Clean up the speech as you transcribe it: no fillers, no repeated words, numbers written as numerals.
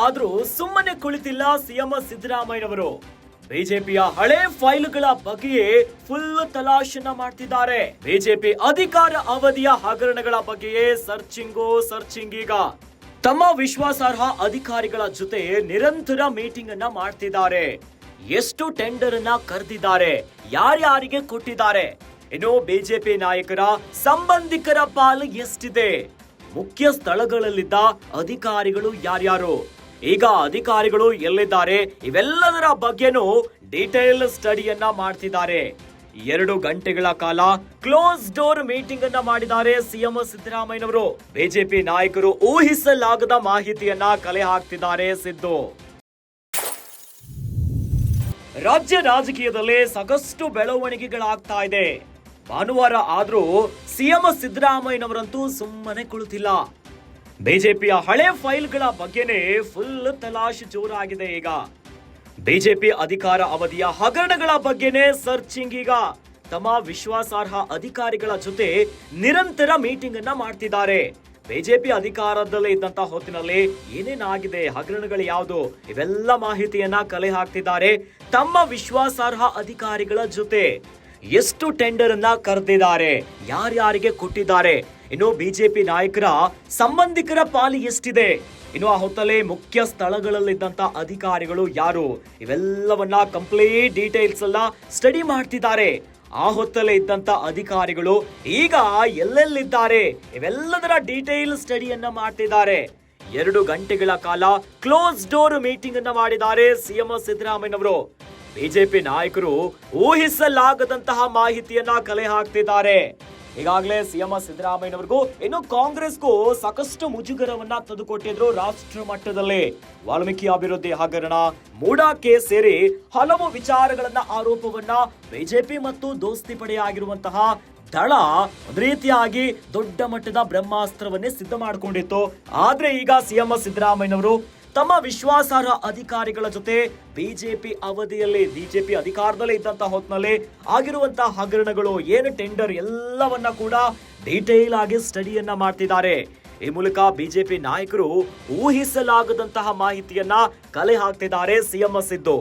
ಆದ್ರೂ ಸುಮ್ಮನೆ ಕುಳಿತಿಲ್ಲ ಸಿಎಂ ಸಿದ್ದರಾಮಯ್ಯನವರು. ಬಿಜೆಪಿಯ ಹಳೆ ಫೈಲ್ಗಳ ಬಗ್ಗೆಯೇ ಫುಲ್ ತಲಾಶನ ಮಾಡ್ತಿದ್ದಾರೆ. ಬಿಜೆಪಿ ಅಧಿಕಾರ ಅವಧಿಯ ಹಗರಣಗಳ ಬಗ್ಗೆಯೇ ಸರ್ಚಿಂಗ್ ಈಗ. ತಮ್ಮ ವಿಶ್ವಾಸಾರ್ಹ ಅಧಿಕಾರಿಗಳ ಜೊತೆ ನಿರಂತರ ಮೀಟಿಂಗ್ ಅನ್ನ ಮಾಡ್ತಿದ್ದಾರೆ. ಎಷ್ಟು ಟೆಂಡರ್ ಅನ್ನ ಕರೆದಿದ್ದಾರೆ, ಯಾರ್ಯಾರಿಗೆ ಕೊಟ್ಟಿದ್ದಾರೆ, ಇನ್ನು ಬಿಜೆಪಿ ನಾಯಕರ ಸಂಬಂಧಿಕರ ಪಾಲು ಎಷ್ಟಿದೆ, ಮುಖ್ಯ ಸ್ಥಳಗಳಲ್ಲಿದ್ದ ಅಧಿಕಾರಿಗಳು ಯಾರ್ಯಾರು, ಈಗ ಅಧಿಕಾರಿಗಳು ಎಲ್ಲಿದ್ದಾರೆ, ಇವೆಲ್ಲದರ ಬಗ್ಗೆನೂ ಡೀಟೇಲ್ ಸ್ಟಡಿಯನ್ನ ಮಾಡ್ತಿದ್ದಾರೆ. 2 ಗಂಟೆಗಳ ಕಾಲ ಕ್ಲೋಸ್ ಡೋರ್ ಮೀಟಿಂಗ್ ಅನ್ನ ಮಾಡಿದ್ದಾರೆ ಸಿಎಂ ಸಿದ್ದರಾಮಯ್ಯನವರು. ಬಿಜೆಪಿ ನಾಯಕರು ಊಹಿಸಲಾಗದ ಮಾಹಿತಿಯನ್ನ ಕಲೆ ಹಾಕ್ತಿದ್ದಾರೆ ಸಿದ್ದು. ರಾಜ್ಯ ರಾಜಕೀಯದಲ್ಲಿ ಸಾಕಷ್ಟು ಬೆಳವಣಿಗೆಗಳಾಗ್ತಾ ಇದೆ. ಭಾನುವಾರ ಆದ್ರೂ ಸಿಎಂ ಸಿದ್ದರಾಮಯ್ಯನವರಂತೂ ಸುಮ್ಮನೆ ಕುಳಿತಿಲ್ಲ. ಬಿಜೆಪಿಯ ಹಳೆ ಫೈಲ್ಗಳ ಬಗ್ಗೆನೇ ಫುಲ್ ತಲಾಶ್ ಜೋರಾಗಿದೆ. ಈಗ ಬಿಜೆಪಿ ಅಧಿಕಾರ ಅವಧಿಯ ಹಗರಣಗಳ ಬಗ್ಗೆನೇ ಸರ್ಚಿಂಗ್ ಈಗ. ತಮ್ಮ ವಿಶ್ವಾಸಾರ್ಹ ಅಧಿಕಾರಿಗಳ ಜೊತೆ ನಿರಂತರ ಮೀಟಿಂಗ್ ಅನ್ನ ಮಾಡ್ತಿದ್ದಾರೆ. ಬಿಜೆಪಿ ಅಧಿಕಾರದಲ್ಲೇ ಇದ್ದಂತ ಹೊತ್ತಿನಲ್ಲಿ ಏನೇನಾಗಿದೆ, ಹಗರಣಗಳು ಯಾವುದು, ಇವೆಲ್ಲ ಮಾಹಿತಿಯನ್ನ ಕಲೆ ಹಾಕ್ತಿದ್ದಾರೆ. ತಮ್ಮ ವಿಶ್ವಾಸಾರ್ಹ ಅಧಿಕಾರಿಗಳ ಜೊತೆ ಎಷ್ಟು ಟೆಂಡರ್ ಅನ್ನ ಕರೆದಿದ್ದಾರೆ, ಯಾರ್ಯಾರಿಗೆ ಕೊಟ್ಟಿದ್ದಾರೆ, ಇನ್ನು ಬಿಜೆಪಿ ನಾಯಕರ ಸಂಬಂಧಿಕರ ಪಾಲು ಎಷ್ಟಿದೆ, ಇನ್ನು ಆ ಹೊತ್ತಲ್ಲೇ ಮುಖ್ಯ ಸ್ಥಳಗಳಲ್ಲಿದ್ದಂತ ಅಧಿಕಾರಿಗಳು ಯಾರು, ಇವೆಲ್ಲವನ್ನ ಕಂಪ್ಲೀಟ್ ಡೀಟೇಲ್ಸ್ ಎಲ್ಲ ಸ್ಟಡಿ ಮಾಡ್ತಿದ್ದಾರೆ. ಆ ಹೊತ್ತಲ್ಲೇ ಇದ್ದಂತ ಅಧಿಕಾರಿಗಳು ಈಗ ಎಲ್ಲೆಲ್ಲಿದ್ದಾರೆ, ಇವೆಲ್ಲದರ ಡೀಟೇಲ್ ಸ್ಟಡಿಯನ್ನ ಮಾಡ್ತಿದ್ದಾರೆ. 2 ಗಂಟೆಗಳ ಕಾಲ ಕ್ಲೋಸ್ ಡೋರ್ ಮೀಟಿಂಗ್ ಅನ್ನ ಮಾಡಿದ್ದಾರೆ ಸಿಎಂ ಸಿದ್ದರಾಮಯ್ಯನವರು. ಬಿಜೆಪಿ ನಾಯಕರು ಊಹಿಸಲಾಗದಂತಹ ಮಾಹಿತಿಯನ್ನ ಕಲೆ ಹಾಕ್ತಿದ್ದಾರೆ. ಈಗಾಗಲೇ ಸಿಎಂ ಸಿದ್ದರಾಮಯ್ಯನವರಿಗೂ ಇನ್ನು ಕಾಂಗ್ರೆಸ್ಗೂ ಸಾಕಷ್ಟು ಮುಜುಗರವನ್ನ ತಂದುಕೊಟ್ಟಿದ್ರು ರಾಷ್ಟ್ರ ಮಟ್ಟದಲ್ಲಿ. ವಾಲ್ಮೀಕಿ ಅಭಿವೃದ್ಧಿ ಹಗರಣ, ಮೂಡಾ ಕೇಸ್ ಸೇರಿ ಹಲವು ವಿಚಾರಗಳನ್ನ ಆರೋಪವನ್ನ ಬಿಜೆಪಿ ಮತ್ತು ದೋಸ್ತಿ ಪಡೆಯಾಗಿರುವಂತಹ ದಳ ಒಂದು ರೀತಿಯಾಗಿ ದೊಡ್ಡ ಮಟ್ಟದ ಬ್ರಹ್ಮಾಸ್ತ್ರವನ್ನೇ ಸಿದ್ಧ ಮಾಡಿಕೊಂಡಿತ್ತು. ಆದ್ರೆ ಈಗ ಸಿಎಂ ಸಿದ್ದರಾಮಯ್ಯನವರು ತಮ್ಮ ವಿಶ್ವಾಸಾರ್ಹ ಅಧಿಕಾರಿಗಳ ಜೊತೆ ಬಿಜೆಪಿ ಅವಧಿಯಲ್ಲಿ, ಬಿಜೆಪಿ ಅಧಿಕಾರದಲ್ಲೇ ಇದ್ದಂತಹ ಹೊತ್ತಿನಲ್ಲಿ ಆಗಿರುವಂತಹ ಹಗರಣಗಳು, ಏನು ಟೆಂಡರ್, ಎಲ್ಲವನ್ನ ಕೂಡ ಡೀಟೇಲ್ ಆಗಿ ಸ್ಟಡಿಯನ್ನ ಮಾಡ್ತಿದ್ದಾರೆ. ಈ ಮೂಲಕ ಬಿಜೆಪಿ ನಾಯಕರು ಊಹಿಸಲಾಗದಂತಹ ಮಾಹಿತಿಯನ್ನ ಕಲೆ ಹಾಕ್ತಿದ್ದಾರೆ ಸಿಎಂ ಸಿದ್ದು.